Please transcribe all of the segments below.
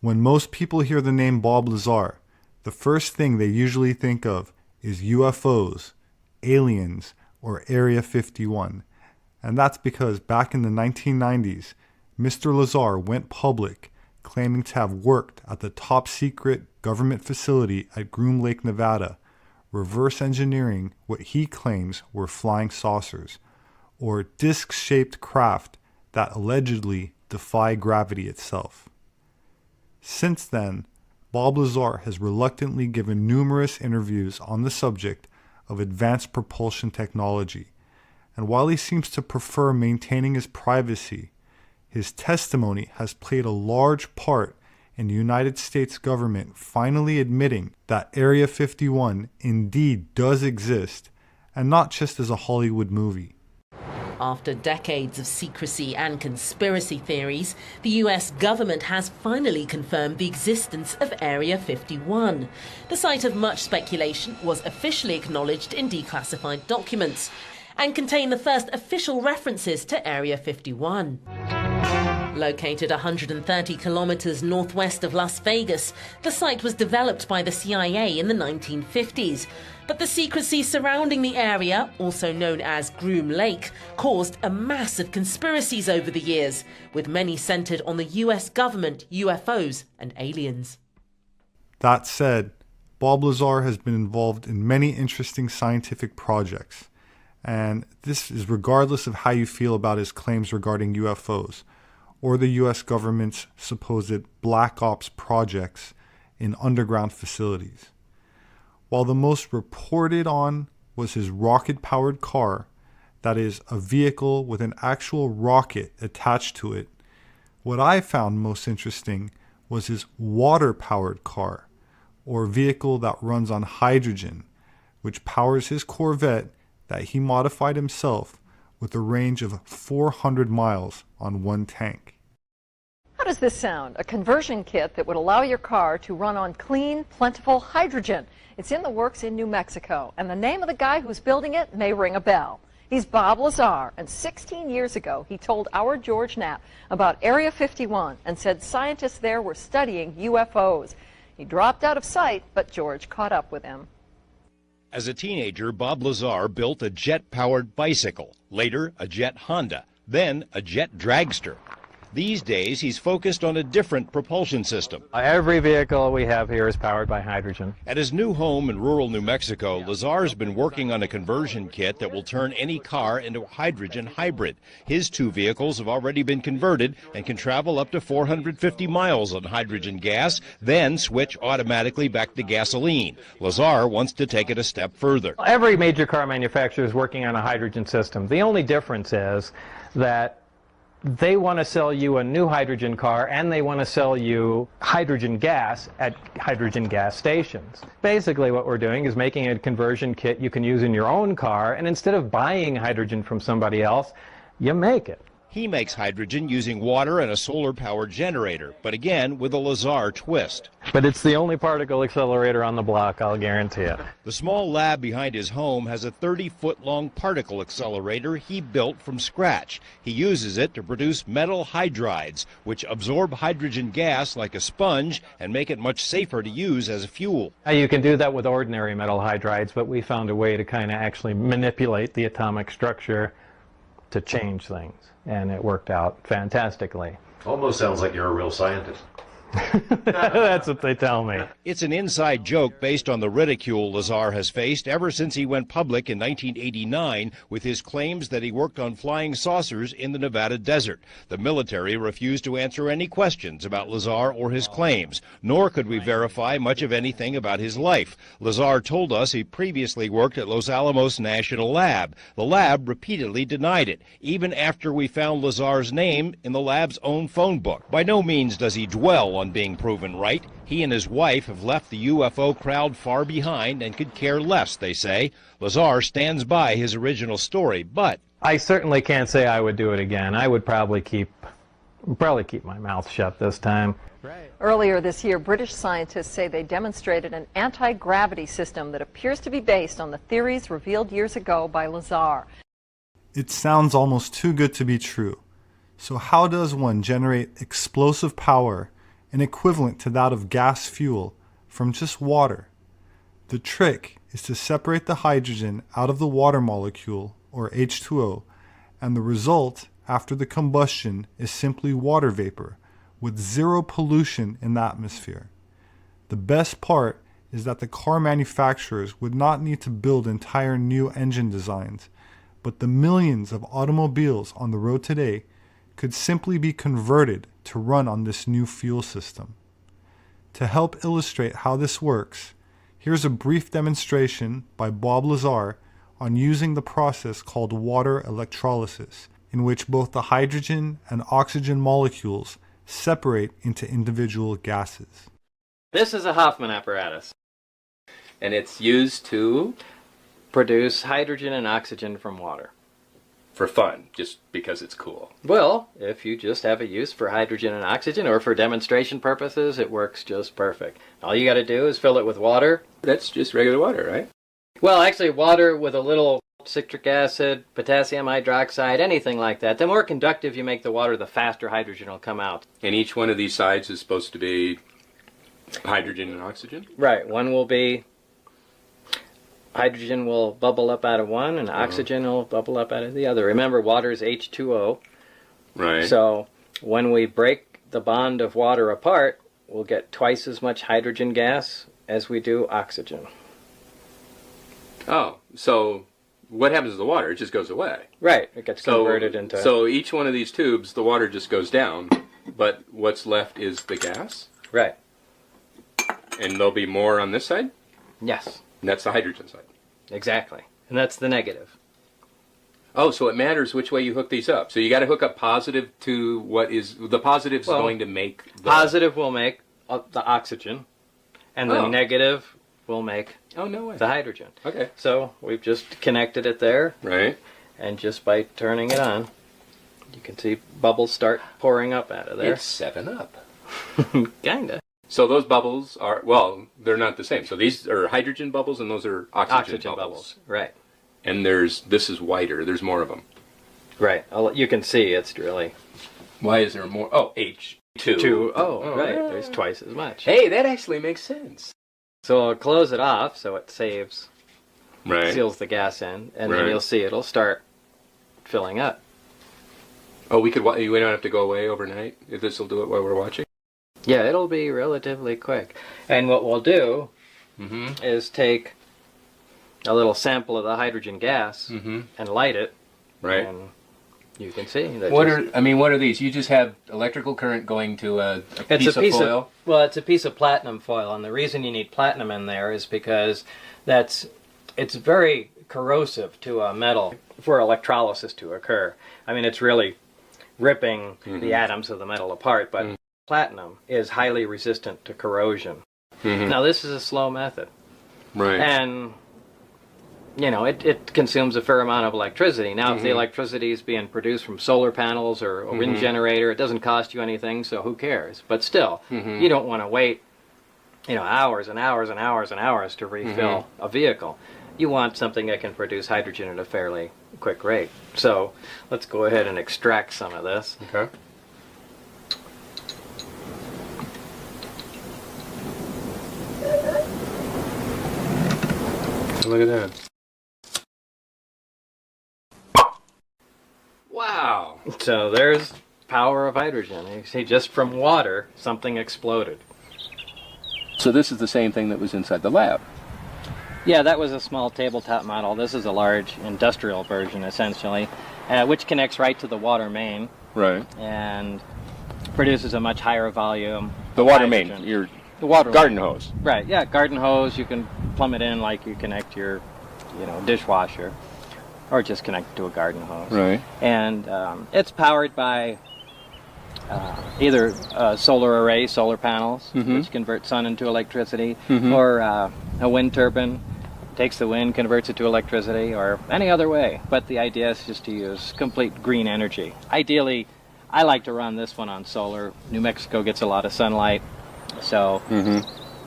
When most people hear the name Bob Lazar, the first thing they usually think of is UFOs, aliens, or Area 51. And that's because back in the 1990s, Mr. Lazar went public claiming to have worked at the top secret government facility at Groom Lake, Nevada, reverse engineering what he claims were flying saucers, or disc-shaped craft that allegedly defy gravity itself. Since then, Bob Lazar has reluctantly given numerous interviews on the subject of advanced propulsion technology, and while he seems to prefer maintaining his privacy, his testimony has played a large part in the United States government finally admitting that Area 51 indeed does exist, and not just as a Hollywood movie. After decades of secrecy and conspiracy theories, the US government has finally confirmed the existence of Area 51. The site of much speculation was officially acknowledged in declassified documents and contained the first official references to Area 51. Located 130 kilometers northwest of Las Vegas, the site was developed by the CIA in the 1950s. But the secrecy surrounding the area, also known as Groom Lake, caused a mass of conspiracies over the years, with many centered on the US government, UFOs, and aliens. That said, Bob Lazar has been involved in many interesting scientific projects, and this is regardless of how you feel about his claims regarding UFOs, or the US government's supposed black ops projects in underground facilities. While the most reported on was his rocket-powered car, that is, a vehicle with an actual rocket attached to it, what I found most interesting was his water-powered car, or vehicle that runs on hydrogen, which powers his Corvette that he modified himself with a range of 400 miles on one tank. How does this sound? A conversion kit that would allow your car to run on clean, plentiful hydrogen. It's in the works in New Mexico, and the name of the guy who's building it may ring a bell. He's Bob Lazar, and 16 years ago he told our George Knapp about Area 51 and said scientists there were studying UFOs. He dropped out of sight, but George caught up with him. As a teenager, Bob Lazar built a jet-powered bicycle, later a jet Honda, then a jet dragster. These days, he's focused on a different propulsion system. Every vehicle we have here is powered by hydrogen. At his new home in rural New Mexico, Lazar's been working on a conversion kit that will turn any car into a hydrogen hybrid. His two vehicles have already been converted and can travel up to 450 miles on hydrogen gas, then switch automatically back to gasoline. Lazar wants to take it a step further. Every major car manufacturer is working on a hydrogen system. The only difference is that they want to sell you a new hydrogen car, and they want to sell you hydrogen gas at hydrogen gas stations. Basically what we're doing is making a conversion kit you can use in your own car, and instead of buying hydrogen from somebody else, you make it. He makes hydrogen using water and a solar-powered generator, but again with a Lazar twist. But it's the only particle accelerator on the block, I'll guarantee it. The small lab behind his home has a 30-foot-long particle accelerator he built from scratch. He uses it to produce metal hydrides, which absorb hydrogen gas like a sponge and make it much safer to use as a fuel. You can do that with ordinary metal hydrides, but we found a way to kind of actually manipulate the atomic structure to change things, and it worked out fantastically. Almost sounds like you're a real scientist. That's what they tell me. It's an inside joke based on the ridicule Lazar has faced ever since he went public in 1989 with his claims that he worked on flying saucers in the Nevada desert. The military refused to answer any questions about Lazar or his claims, nor could we verify much of anything about his life. Lazar told us he previously worked at Los Alamos National Lab. The lab repeatedly denied it, even after we found Lazar's name in the lab's own phone book. By no means does he dwell on being proven right. He and his wife have left the UFO crowd far behind and could care less, they say. Lazar stands by his original story, but I certainly can't say I would do it again. I would probably keep my mouth shut this time. Earlier this year, British scientists say they demonstrated an anti-gravity system that appears to be based on the theories revealed years ago by Lazar. It sounds almost too good to be true. So how does one generate explosive power an equivalent to that of gas fuel, from just water. The trick is to separate the hydrogen out of the water molecule, or H2O, and the result after the combustion is simply water vapor, with zero pollution in the atmosphere. The best part is that the car manufacturers would not need to build entire new engine designs, but the millions of automobiles on the road today could simply be converted to run on this new fuel system. To help illustrate how this works, here's a brief demonstration by Bob Lazar on using the process called water electrolysis, in which both the hydrogen and oxygen molecules separate into individual gases. This is a Hoffman apparatus. And it's used to, Produce hydrogen and oxygen from water. for fun, just because it's cool. Well, if you just have a use for hydrogen and oxygen or for demonstration purposes, it works just perfect. All you got to do is fill it with water. That's just regular water, right? Well, actually, water with a little citric acid, potassium hydroxide, anything like that. The more conductive you make the water, the faster hydrogen will come out. And each one of these sides is supposed to be hydrogen and oxygen? Right. One will be hydrogen will bubble up out of one, and oxygen will bubble up out of the other. Remember, water is H2O. Right. So when we break the bond of water apart, we'll get twice as much hydrogen gas as we do oxygen. Oh, so what happens to the water? It just goes away. Right. It gets converted into... So each one of these tubes, the water just goes down, but what's left is the gas? Right. And there'll be more on this side? Yes. And that's the hydrogen side. Exactly. And that's the negative. Oh, so it matters which way you hook these up. So you got to hook up positive to what is... The positive's going to make... The positive will make the oxygen, and the negative will make Oh, no way. the hydrogen. Okay. So we've just connected it there, Right. and just by turning it on, you can see bubbles start pouring up out of there. It's 7-Up. Kinda. So those bubbles are, well, they're not the same. So these are hydrogen bubbles and those are oxygen, bubbles. Right. And this is whiter. There's more of them. Right. You can see it's really... Why is there more? Oh, H2. Right. Yeah. There's twice as much. Hey, that actually makes sense. So I'll close it off so it saves, Right. seals the gas in, and Right. then you'll see it'll start filling up. Oh, we don't have to go away overnight if this will do it while we're watching? Yeah, it'll be relatively quick. And what we'll do is take a little sample of the hydrogen gas and light it. Right. And you can see that. What are these? You just have electrical current going to a piece of foil? Well, it's a piece of platinum foil, and the reason you need platinum in there is because it's very corrosive to a metal for electrolysis to occur. I mean, it's really ripping the atoms of the metal apart, but platinum is highly resistant to corrosion. Now, this is a slow method. Right. And, you know, it consumes a fair amount of electricity. Now, if the electricity is being produced from solar panels or a wind generator, it doesn't cost you anything, so who cares? But still, you don't want to wait, hours and hours and hours and hours to refill a vehicle. You want something that can produce hydrogen at a fairly quick rate. So let's go ahead and extract some of this. Okay. Look at that. Wow. So there's power of hydrogen. You see, just from water, something exploded. So this is the same thing that was inside the lab. Yeah, that was a small tabletop model. This is a large industrial version, essentially, which connects right to the water main Right. and produces a much higher volume. The of water hydrogen. main, your The water garden line. hose. Right, yeah, garden hose. You can plumb it in like you connect your, dishwasher, or just connect it to a garden hose. Right. And it's powered by either solar array, solar panels, which convert sun into electricity, or a wind turbine, takes the wind, converts it to electricity, or any other way. But the idea is just to use complete green energy. Ideally, I like to run this one on solar. New Mexico gets a lot of sunlight, so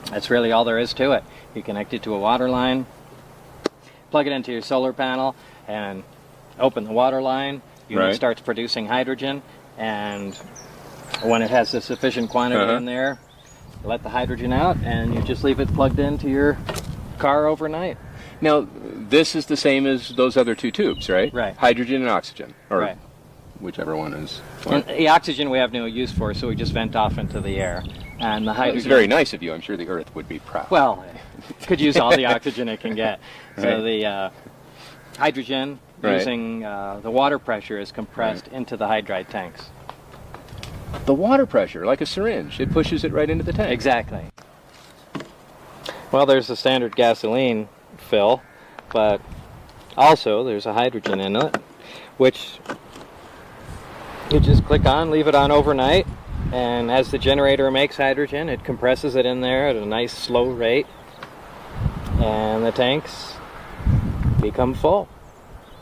that's really all there is to it. You connect it to a water line, plug it into your solar panel, and open the water line. Unit starts producing hydrogen, and When it has a sufficient quantity in there, you let the hydrogen out, and you just leave it plugged into your car overnight. Now, this is the same as those other two tubes, right? Right. Hydrogen and oxygen, or Right. whichever one is. And the oxygen we have no use for, so we just vent off into the air. And the hydrogen... It's very nice of you. I'm sure the Earth would be proud. Well, it could use all the oxygen it can get. So Right. the hydrogen, using the water pressure, is compressed into the hydride tanks. The water pressure, like a syringe, it pushes it right into the tank. Exactly. Well, there's the standard gasoline fill, but also there's a hydrogen in it, which you just click on, leave it on overnight, and as the generator makes hydrogen, it compresses it in there at a nice slow rate, and the tanks become full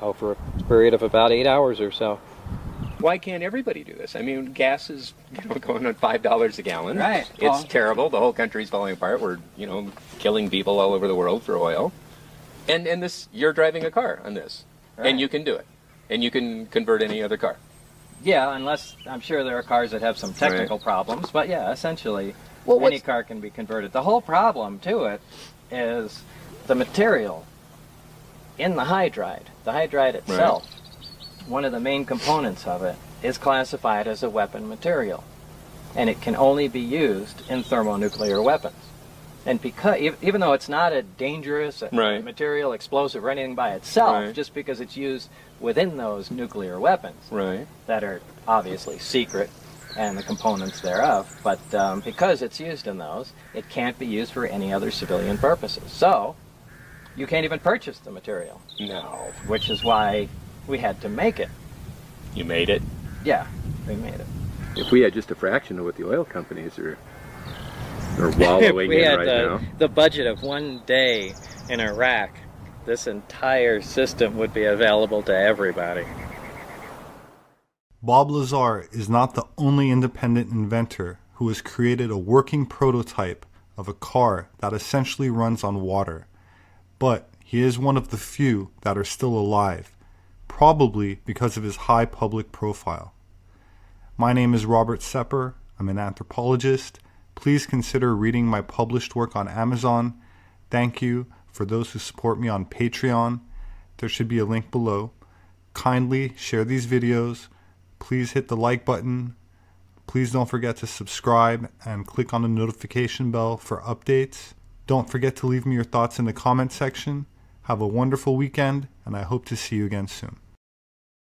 over a period of about 8 hours or so. Why can't everybody do this? I mean, gas is going on $5 a gallon. Right. It's Well, terrible. The whole country's falling apart. We're killing people all over the world for oil. And this, you're driving a car on this, Right. and you can do it, and you can convert any other car. yeah, unless I'm sure there are cars that have some technical problems, but yeah, essentially Well, any car can be converted. The whole problem to it is the material in the hydride. The hydride itself, one of the main components of it, is classified as a weapon material, and it can only be used in thermonuclear weapons. And because, even though it's not a dangerous Right. material, explosive, or anything by itself, Right. just because it's used within those nuclear weapons Right. that are obviously secret, and the components thereof, but because it's used in those, it can't be used for any other civilian purposes. So, you can't even purchase the material, No. which is why we had to make it. You made it. Yeah, we made it. If we had just a fraction of what the oil companies are wallowing we in had right now. the budget of one day in Iraq, this entire system would be available to everybody. Bob Lazar is not the only independent inventor who has created a working prototype of a car that essentially runs on water, but he is one of the few that are still alive, probably because of his high public profile. My name is Robert Sepper. I'm an anthropologist. Please consider reading my published work on Amazon. Thank you for those who support me on Patreon. There should be a link below. Kindly share these videos. Please hit the like button. Please don't forget to subscribe and click on the notification bell for updates. Don't forget to leave me your thoughts in the comment section. Have a wonderful weekend, and I hope to see you again soon.